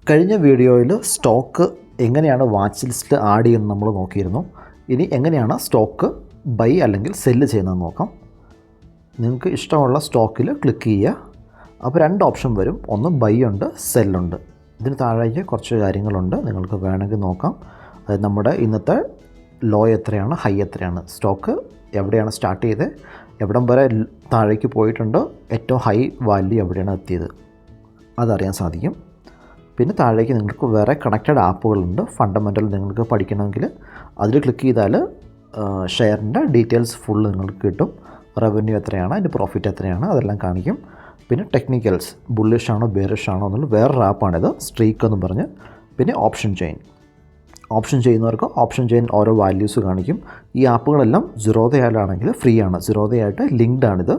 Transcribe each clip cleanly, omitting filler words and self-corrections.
കഴിഞ്ഞ വീഡിയോയിൽ സ്റ്റോക്ക് എങ്ങനെയാണ് വാച്ച് ലിസ്റ്റിൽ ആഡ് ചെയ്യുന്നത് നമ്മൾ നോക്കിയിരുന്നു. ഇനി എങ്ങനെയാണ് സ്റ്റോക്ക് ബൈ അല്ലെങ്കിൽ സെല്ല് ചെയ്യുന്നത് നോക്കാം. നിങ്ങൾക്ക് ഇഷ്ടമുള്ള സ്റ്റോക്കിൽ ക്ലിക്ക് ചെയ്യുക. അപ്പോൾ രണ്ട് ഓപ്ഷൻ വരും. ഒന്ന് ബൈ ഉണ്ട്, സെല്ലുണ്ട്. ഇതിന് താഴേക്ക് കുറച്ച് കാര്യങ്ങളുണ്ട്, നിങ്ങൾക്ക് വേണമെങ്കിൽ നോക്കാം. അതായത് നമ്മുടെ ഇന്നത്തെ ലോ എത്രയാണ്, ഹൈ എത്രയാണ്, സ്റ്റോക്ക് എവിടെയാണ് സ്റ്റാർട്ട് ചെയ്തത്, എവിടം വരെ താഴേക്ക് പോയിട്ടുണ്ട്, ഏറ്റവും ഹൈ വാല്യൂ എവിടെയാണ് എത്തിയത്, അതറിയാൻ സാധിക്കും. പിന്നെ താഴേക്ക് നിങ്ങൾക്ക് വേറെ കണക്റ്റഡ് ആപ്പുകളുണ്ട്. ഫണ്ടമെൻ്റൽ നിങ്ങൾക്ക് പഠിക്കണമെങ്കിൽ അതിൽ ക്ലിക്ക് ചെയ്താൽ ഷെയറിൻ്റെ ഡീറ്റെയിൽസ് ഫുൾ നിങ്ങൾക്ക് കിട്ടും. റവന്യൂ എത്രയാണ്, അതിൻ്റെ പ്രോഫിറ്റ് എത്രയാണ്, അതെല്ലാം കാണിക്കും. പിന്നെ ടെക്നിക്കൽസ്, ബുള്ളിഷ് ആണോ ബെയറിഷ് ആണോ എന്നുള്ള വേറൊരു ആപ്പാണിത്, സ്ട്രീക്ക് എന്ന് പറഞ്ഞ്. പിന്നെ ഓപ്ഷൻ ചെയ്യുന്നവർക്ക് ഓപ്ഷൻ ചെയിൻ ഓരോ വാല്യൂസ് കാണിക്കും. ഈ ആപ്പുകളെല്ലാം സിറോദയാലാണെങ്കിൽ ഫ്രീ ആണ്, സിറോദയായിട്ട് ലിങ്ക്ഡ് ആണിത്.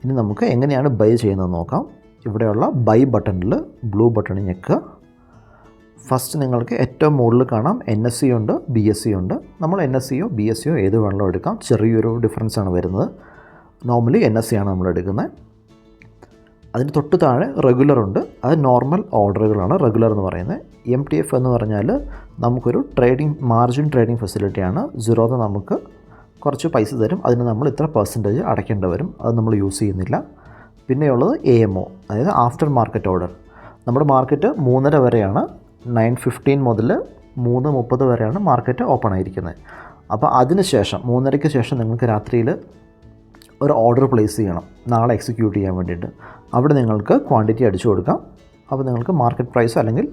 ഇനി നമുക്ക് എങ്ങനെയാണ് ബൈ ചെയ്യുന്നത് നോക്കാം. ഇവിടെയുള്ള ബൈ ബട്ടണിൽ ബ്ലൂ ബട്ടണിൽ ഞെക്കുക. ഫസ്റ്റ് നിങ്ങൾക്ക് ഏറ്റവും മുകളിൽ കാണാം NSE ഉണ്ട്, BSE ഉണ്ട്. നമ്മൾ NSEയോ BSEയോ ഏത് വേണമെങ്കിലും എടുക്കാം. ചെറിയൊരു ഡിഫറൻസ് ആണ് വരുന്നത്. നോർമലി NSE ആണ് നമ്മൾ എടുക്കുന്നത്. അതിന് തൊട്ട് താഴെ റെഗുലർ ഉണ്ട്. അത് നോർമൽ ഓർഡറുകളാണ് റെഗുലർ എന്ന് പറയുന്നത്. MTF എന്ന് പറഞ്ഞാൽ നമുക്കൊരു മാർജിൻ ട്രേഡിംഗ് ഫെസിലിറ്റിയാണ്. സിറോദ നമുക്ക് കുറച്ച് പൈസ തരും, അതിന് നമ്മൾ ഇത്ര % അടയ്ക്കേണ്ടി വരും. അത് നമ്മൾ യൂസ് ചെയ്യുന്നില്ല. പിന്നെയുള്ളത് AMO, അതായത് ആഫ്റ്റർ മാർക്കറ്റ് ഓർഡർ. നമ്മുടെ മാർക്കറ്റ് 3:30 വരെയാണ്, 9:15 മുതൽ 3:30 വരെയാണ് മാർക്കറ്റ് ഓപ്പൺ ആയിരിക്കുന്നത്. അപ്പോൾ അതിന് ശേഷം 3:30-ക്ക് ശേഷം നിങ്ങൾക്ക് രാത്രിയിൽ ഒരു ഓർഡർ പ്ലേസ് ചെയ്യണം, നാളെ എക്സിക്യൂട്ട് ചെയ്യാൻ വേണ്ടിയിട്ട്. അവിടെ നിങ്ങൾക്ക് ക്വാണ്ടിറ്റി അടിച്ചു കൊടുക്കാം. അപ്പോൾ നിങ്ങൾക്ക് മാർക്കറ്റ് പ്രൈസ് അല്ലെങ്കിൽ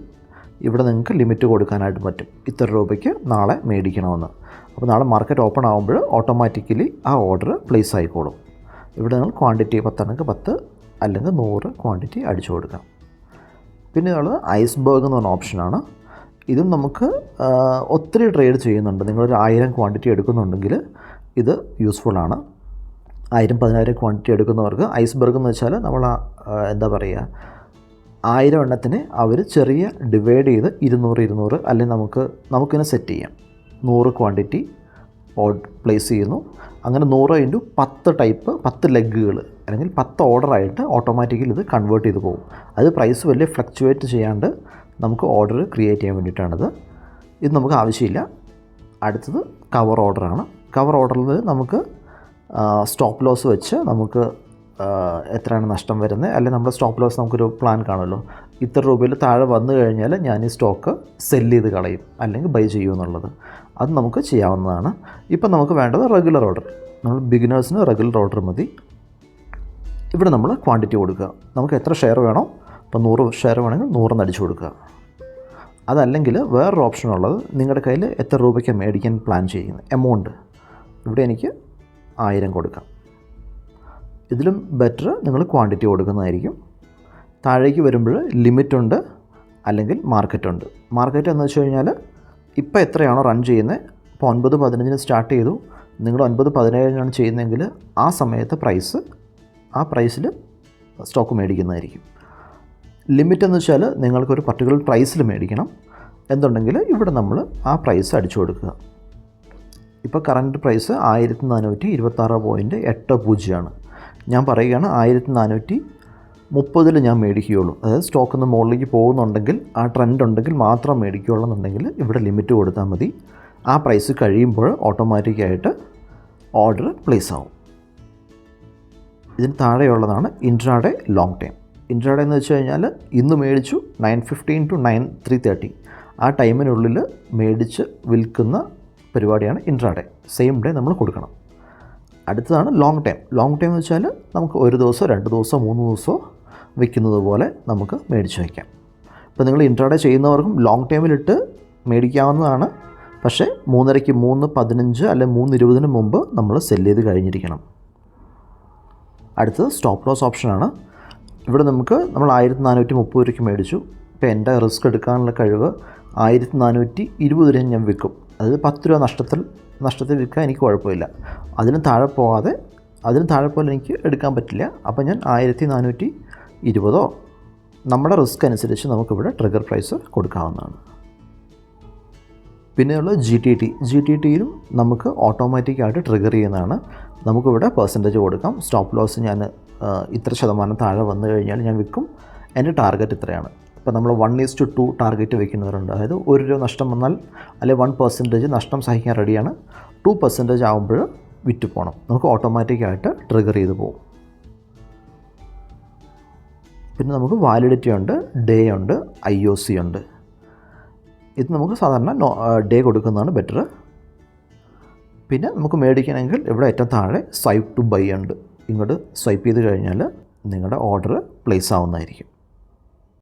ഇവിടെ നിങ്ങൾക്ക് ലിമിറ്റ് കൊടുക്കാനായിട്ട് പറ്റും, ഇത്ര രൂപയ്ക്ക് നാളെ മേടിക്കണമെന്ന്. അപ്പോൾ നാളെ മാർക്കറ്റ് ഓപ്പൺ ആകുമ്പോൾ ഓട്ടോമാറ്റിക്കലി ആ ഓർഡർ പ്ലേസ് ആയിക്കോളും. ഇവിടെ നിങ്ങൾ ക്വാണ്ടിറ്റി 10 10 അല്ലെങ്കിൽ 100 ക്വാണ്ടിറ്റി അടിച്ചു കൊടുക്കാം. പിന്നെ ഉള്ളത് ഐസ്ബർഗ് എന്ന് പറഞ്ഞ ഓപ്ഷനാണ്. ഇതും നമുക്ക് ഒത്തിരി ട്രേഡ് ചെയ്യുന്നുണ്ട്. നിങ്ങളൊരു 1000 ക്വാണ്ടിറ്റി എടുക്കുന്നുണ്ടെങ്കിൽ ഇത് യൂസ്ഫുള്ളാണ്. 1000-10,000 ക്വാണ്ടിറ്റി എടുക്കുന്നവർക്ക് ഐസ്ബർഗ് എന്ന് വെച്ചാൽ നമ്മൾ എന്താ പറയുക, 1000 എണ്ണത്തിന് അവർ ചെറിയ ഡിവൈഡ് ചെയ്ത് 200 അല്ലെങ്കിൽ നമുക്കിനെ സെറ്റ് ചെയ്യാം. 100 ക്വാണ്ടിറ്റി പ്ലേസ് ചെയ്യുന്നു. അങ്ങനെ 100 × 10 ടൈപ്പ് 10 ലെഗുകൾ അല്ലെങ്കിൽ 10 ഓർഡറായിട്ട് ഓട്ടോമാറ്റിക്കലി ഇത് കൺവേർട്ട് ചെയ്ത് പോകും. അത് പ്രൈസ് വലിയ ഫ്ലക്ച്വേറ്റ് ചെയ്യാണ്ട് നമുക്ക് ഓർഡർ ക്രിയേറ്റ് ചെയ്യാൻ വേണ്ടിയിട്ടാണിത്. ഇത് നമുക്ക് ആവശ്യമില്ല. അടുത്തത് കവർ ഓർഡറാണ്. കവർ ഓർഡറിൽ നമുക്ക് സ്റ്റോപ്പ് ലോസ് വെച്ച് നമുക്ക് എത്രയാണ് നഷ്ടം വരുന്നത്, അല്ലെങ്കിൽ നമ്മുടെ സ്റ്റോപ്പ് ലോസ് നമുക്കൊരു പ്ലാൻ കാണുമല്ലോ, ഇത്ര രൂപയിൽ താഴെ വന്നു കഴിഞ്ഞാൽ ഞാൻ ഈ സ്റ്റോക്ക് സെല്ല് ചെയ്ത് കളയും അല്ലെങ്കിൽ ബൈ ചെയ്യും എന്നുള്ളത്. അത് നമുക്ക് ചെയ്യാവുന്നതാണ്. ഇപ്പം നമുക്ക് വേണ്ടത് റെഗുലർ ഓർഡർ. നമ്മൾ ബിഗിനേഴ്സിന് റെഗുലർ ഓർഡർ മതി. ഇവിടെ നമ്മൾ ക്വാണ്ടിറ്റി കൊടുക്കുക. നമുക്ക് എത്ര ഷെയർ വേണോ, ഇപ്പോൾ 100 ഷെയർ വേണമെങ്കിൽ 100 അടിച്ചു കൊടുക്കുക. അതല്ലെങ്കിൽ വേറൊരു ഓപ്ഷൻ ഉള്ളത്, നിങ്ങളുടെ കയ്യിൽ എത്ര രൂപയ്ക്ക് മേടിക്കാൻ പ്ലാൻ ചെയ്യുന്നത് എമൗണ്ട്, ഇവിടെ എനിക്ക് 1000 കൊടുക്കാം. ഇതിലും ബെറ്റർ നിങ്ങൾ ക്വാണ്ടിറ്റി കൊടുക്കുന്നതായിരിക്കും. താഴേക്ക് വരുമ്പോൾ ലിമിറ്റുണ്ട് അല്ലെങ്കിൽ മാർക്കറ്റുണ്ട്. മാർക്കറ്റ് എന്ന് വെച്ച് കഴിഞ്ഞാൽ ഇപ്പോൾ എത്രയാണോ റൺ ചെയ്യുന്നത്, ഇപ്പോൾ 9:15 സ്റ്റാർട്ട് ചെയ്തു, നിങ്ങൾ 9:17 ചെയ്യുന്നതെങ്കിൽ ആ സമയത്ത് ആ പ്രൈസിൽ സ്റ്റോക്ക് മേടിക്കുന്നതായിരിക്കും. ലിമിറ്റ് എന്ന് വെച്ചാൽ നിങ്ങൾക്കൊരു പർട്ടിക്കുലർ പ്രൈസിൽ മേടിക്കണം എന്നുണ്ടെങ്കിൽ ഇവിടെ നമ്മൾ ആ പ്രൈസ് അടിച്ചു കൊടുക്കുക. ഇപ്പോൾ കറൻറ്റ് പ്രൈസ് 1426.80 ആണ്. ഞാൻ പറയുകയാണ് 1430 ഞാൻ മേടിക്കുകയുള്ളൂ. അതായത് സ്റ്റോക്ക് ഒന്ന് മുകളിലേക്ക് പോകുന്നുണ്ടെങ്കിൽ, ആ ട്രെൻഡ് ഉണ്ടെങ്കിൽ മാത്രം മേടിക്കുകയുള്ളൂ എന്നുണ്ടെങ്കിൽ ഇവിടെ ലിമിറ്റ് കൊടുത്താൽ മതി. ആ പ്രൈസ് കഴിയുമ്പോൾ ഓട്ടോമാറ്റിക്കായിട്ട് ഓർഡർ പ്ലേസ് ആവും. ഇതിന് താഴെയുള്ളതാണ് ഇൻട്രാഡേ ലോങ് ടൈം. ഇൻട്രാഡേ എന്ന് വെച്ച് കഴിഞ്ഞാൽ ഇന്ന് മേടിച്ചു 9:15 to 9:30 ആ ടൈമിനുള്ളിൽ മേടിച്ച് വിൽക്കുന്ന പരിപാടിയാണ് ഇൻട്രാഡേ. സെയിം ഡേ നമ്മൾ കൊടുക്കണം. അടുത്തതാണ് ലോങ് ടൈം. ലോങ് ടൈം എന്ന് വെച്ചാൽ നമുക്ക് 1 ദിവസം 2 ദിവസം 3 ദിവസം വിൽക്കുന്നത് പോലെ നമുക്ക് മേടിച്ച് വയ്ക്കാം. ഇപ്പോൾ നിങ്ങൾ ഇൻട്രാഡേ ചെയ്യുന്നവർക്കും ലോങ് ടൈമിലിട്ട് മേടിക്കാവുന്നതാണ്. പക്ഷേ 3:30-ക്ക് 3:15 അല്ലെങ്കിൽ 3:20 മുമ്പ് നമ്മൾ സെല്ല് ചെയ്ത് കഴിഞ്ഞിരിക്കണം. അടുത്തത് സ്റ്റോപ്പ് ലോസ് ഓപ്ഷനാണ്. ഇവിടെ നമ്മൾ 1430 മേടിച്ചു. ഇപ്പോൾ എൻ്റെ റിസ്ക് എടുക്കാനുള്ള കഴിവ് 1420 ഞാൻ വിൽക്കും. അതായത് 10 രൂപ നഷ്ടത്തിൽ വിൽക്കാൻ എനിക്ക് കുഴപ്പമില്ല. അതിന് താഴെ പോലെ എനിക്ക് എടുക്കാൻ പറ്റില്ല. അപ്പോൾ ഞാൻ 1420 നമ്മുടെ റിസ്ക് അനുസരിച്ച് നമുക്കിവിടെ ട്രിഗർ പ്രൈസ് കൊടുക്കാവുന്നതാണ്. പിന്നെയുള്ള GTTയിലും നമുക്ക് ഓട്ടോമാറ്റിക്കായിട്ട് ട്രിഗർ ചെയ്യുന്നതാണ്. നമുക്കിവിടെ % കൊടുക്കാം. സ്റ്റോപ്പ് ലോസ് ഞാൻ ഇത്ര ശതമാനം താഴെ വന്നു കഴിഞ്ഞാൽ ഞാൻ വിൽക്കും, എൻ്റെ ടാർഗറ്റ് ഇത്രയാണ്. ഇപ്പോൾ നമ്മൾ 1:2 ടാർഗറ്റ് വയ്ക്കുന്നവരുണ്ട്. അതായത് 1 രൂപ നഷ്ടം വന്നാൽ അല്ലെങ്കിൽ 1% നഷ്ടം സഹിക്കാൻ റെഡിയാണ്. 2% ആകുമ്പോൾ വിറ്റ് പോകണം. നമുക്ക് ഓട്ടോമാറ്റിക്കായിട്ട് ട്രിഗർ ചെയ്ത് പോകും. പിന്നെ നമുക്ക് വാലിഡിറ്റി ഉണ്ട്, ഡേ ഉണ്ട്, IOC ഉണ്ട്. ഇത് നമുക്ക് സാധാരണ ഡേ കൊടുക്കുന്നതാണ് ബെറ്റർ. പിന്നെ നമുക്ക് മേടിക്കണമെങ്കിൽ ഇവിടെ ഏറ്റവും താഴെ സ്വൈപ്പ് ടു ബൈ ഉണ്ട്. ഇങ്ങോട്ട് സ്വൈപ്പ് ചെയ്ത് കഴിഞ്ഞാൽ നിങ്ങളുടെ ഓർഡർ പ്ലേസ് ആവുന്നതായിരിക്കും.